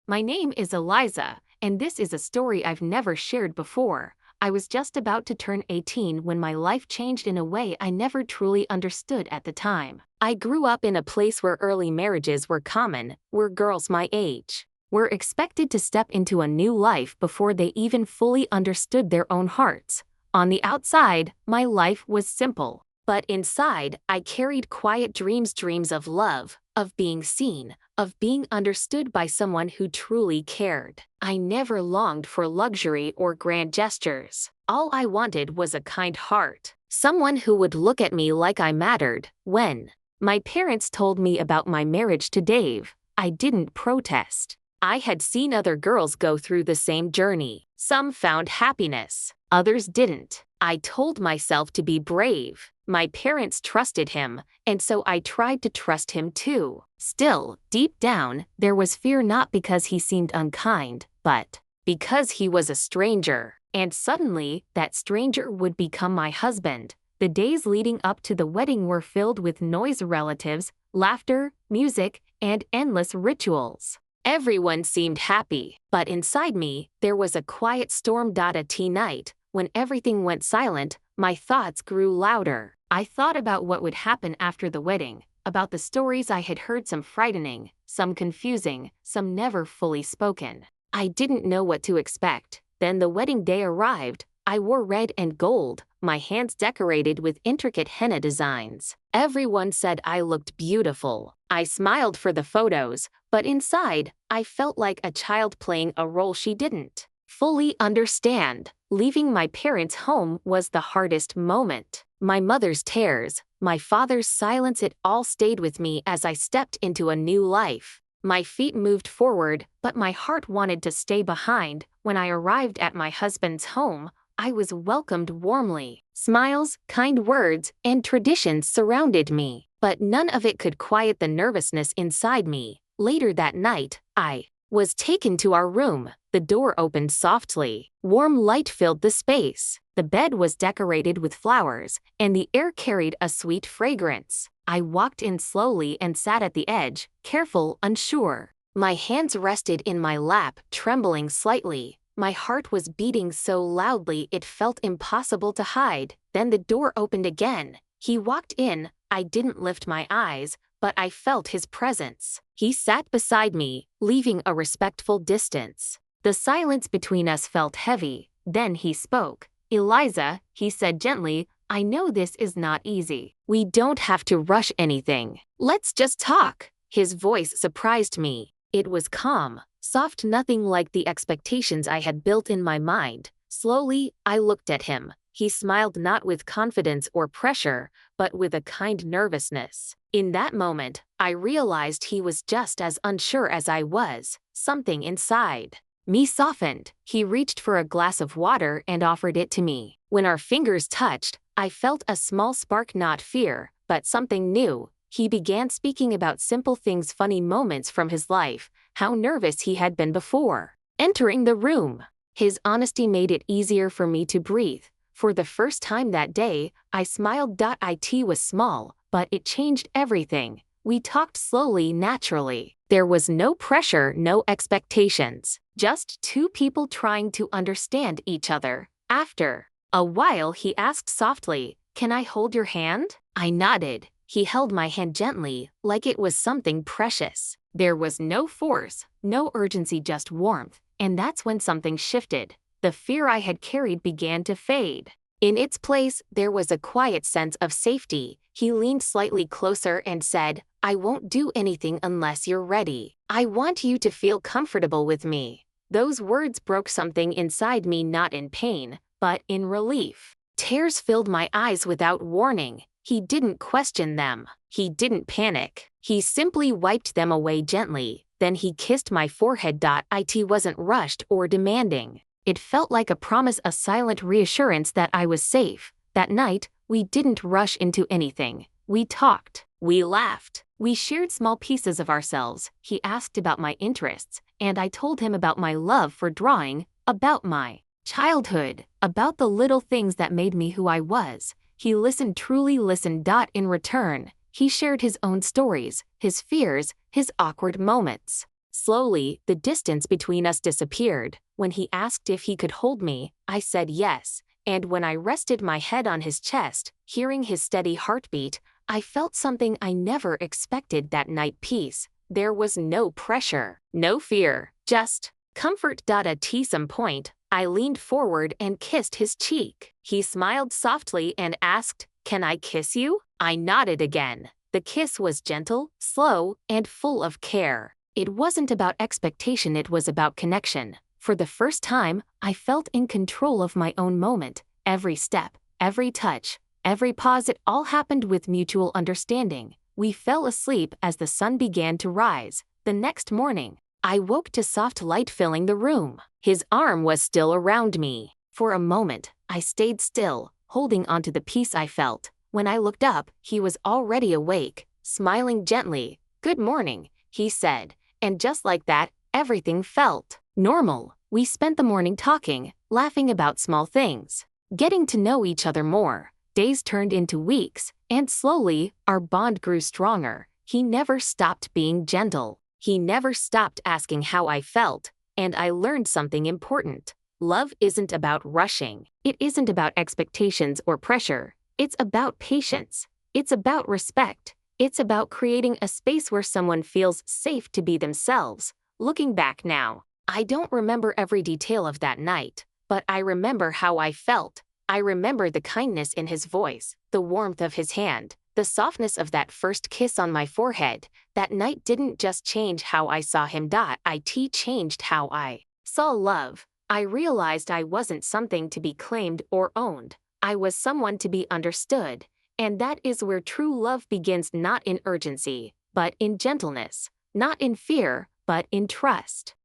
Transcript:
My name is Eliza, and this is a story I've never shared before. I was just about to turn 18 when my life changed in a way I never truly understood at the time. I grew up in a place where early marriages were common, where girls my age were expected to step into a new life before they even fully understood their own hearts. On the outside, my life was simple. But inside, I carried quiet dreams of love, of being seen, of being understood by someone who truly cared. I never longed for luxury or grand gestures. All I wanted was a kind heart, someone who would look at me like I mattered. When my parents told me about my marriage to Dave, I didn't protest. I had seen other girls go through the same journey. Some found happiness, others didn't. I told myself to be brave. My parents trusted him, and so I tried to trust him too. Still, deep down, there was fear, not because he seemed unkind, but because he was a stranger. And suddenly, that stranger would become my husband. The days leading up to the wedding were filled with noise, relatives, laughter, music, and endless rituals. Everyone seemed happy, but inside me, there was a quiet storm. A tea night, when everything went silent, my thoughts grew louder. I thought about what would happen after the wedding, about the stories I had heard, some frightening, some confusing, some never fully spoken. I didn't know what to expect. Then the wedding day arrived. I wore red and gold, my hands decorated with intricate henna designs. Everyone said I looked beautiful. I smiled for the photos, but inside, I felt like a child playing a role she didn't fully understand. Leaving my parents' home was the hardest moment. My mother's tears, my father's silence, it all stayed with me as I stepped into a new life. My feet moved forward, but my heart wanted to stay behind. When I arrived at my husband's home, I was welcomed warmly. Smiles, kind words, and traditions surrounded me, but none of it could quiet the nervousness inside me. Later that night, I was taken to our room. The door opened softly. Warm light filled the space. The bed was decorated with flowers, and the air carried a sweet fragrance. I walked in slowly and sat at the edge, careful, unsure. My hands rested in my lap, trembling slightly. My heart was beating so loudly it felt impossible to hide. Then the door opened again. He walked in. I didn't lift my eyes, but I felt his presence. He sat beside me, leaving a respectful distance. The silence between us felt heavy. Then he spoke. "Eliza," he said gently, "I know this is not easy. We don't have to rush anything. Let's just talk." His voice surprised me. It was calm, soft, nothing like the expectations I had built in my mind. Slowly, I looked at him. He smiled, not with confidence or pressure, but with a kind nervousness. In that moment, I realized he was just as unsure as I was. Something inside me softened. He reached for a glass of water and offered it to me. When our fingers touched, I felt a small spark, not fear, but something new. He began speaking about simple things, funny moments from his life, how nervous he had been before entering the room. His honesty made it easier for me to breathe. For the first time that day, I smiled. It was small, but it changed everything. We talked slowly, naturally. There was no pressure, no expectations. Just two people trying to understand each other. After a while, he asked softly, "Can I hold your hand?" I nodded. He held my hand gently, like it was something precious. There was no force, no urgency, just warmth. And that's when something shifted. The fear I had carried began to fade. In its place, there was a quiet sense of safety. He leaned slightly closer and said, "I won't do anything unless you're ready. I want you to feel comfortable with me." Those words broke something inside me, not in pain, but in relief. Tears filled my eyes without warning. He didn't question them. He didn't panic. He simply wiped them away gently. Then he kissed my forehead. It wasn't rushed or demanding. It felt like a promise, a silent reassurance that I was safe. That night, we didn't rush into anything. We talked. We laughed. We shared small pieces of ourselves. He asked about my interests, and I told him about my love for drawing, about my childhood, about the little things that made me who I was. He listened, truly listened. In return, he shared his own stories, his fears, his awkward moments. Slowly, the distance between us disappeared. When he asked if he could hold me, I said yes, and when I rested my head on his chest, hearing his steady heartbeat, I felt something I never expected that night: peace. There was no pressure, no fear, just comfort. At some point, I leaned forward and kissed his cheek. He smiled softly and asked, "Can I kiss you?" I nodded again. The kiss was gentle, slow, and full of care. It wasn't about expectation, it was about connection. For the first time, I felt in control of my own moment. Every step, every touch, every pause, it all happened with mutual understanding. We fell asleep as the sun began to rise. The next morning, I woke to soft light filling the room. His arm was still around me. For a moment, I stayed still, holding onto the peace I felt. When I looked up, he was already awake, smiling gently. "Good morning," he said. And just like that, everything felt normal. We spent the morning talking, laughing about small things, getting to know each other more. Days turned into weeks, and slowly, our bond grew stronger. He never stopped being gentle. He never stopped asking how I felt, and I learned something important. Love isn't about rushing. It isn't about expectations or pressure. It's about patience. It's about respect. It's about creating a space where someone feels safe to be themselves. Looking back now, I don't remember every detail of that night, but I remember how I felt. I remember the kindness in his voice, the warmth of his hand, the softness of that first kiss on my forehead. That night didn't just change how I saw him. It changed how I saw love. I realized I wasn't something to be claimed or owned. I was someone to be understood. And that is where true love begins, not in urgency, but in gentleness, not in fear, but in trust.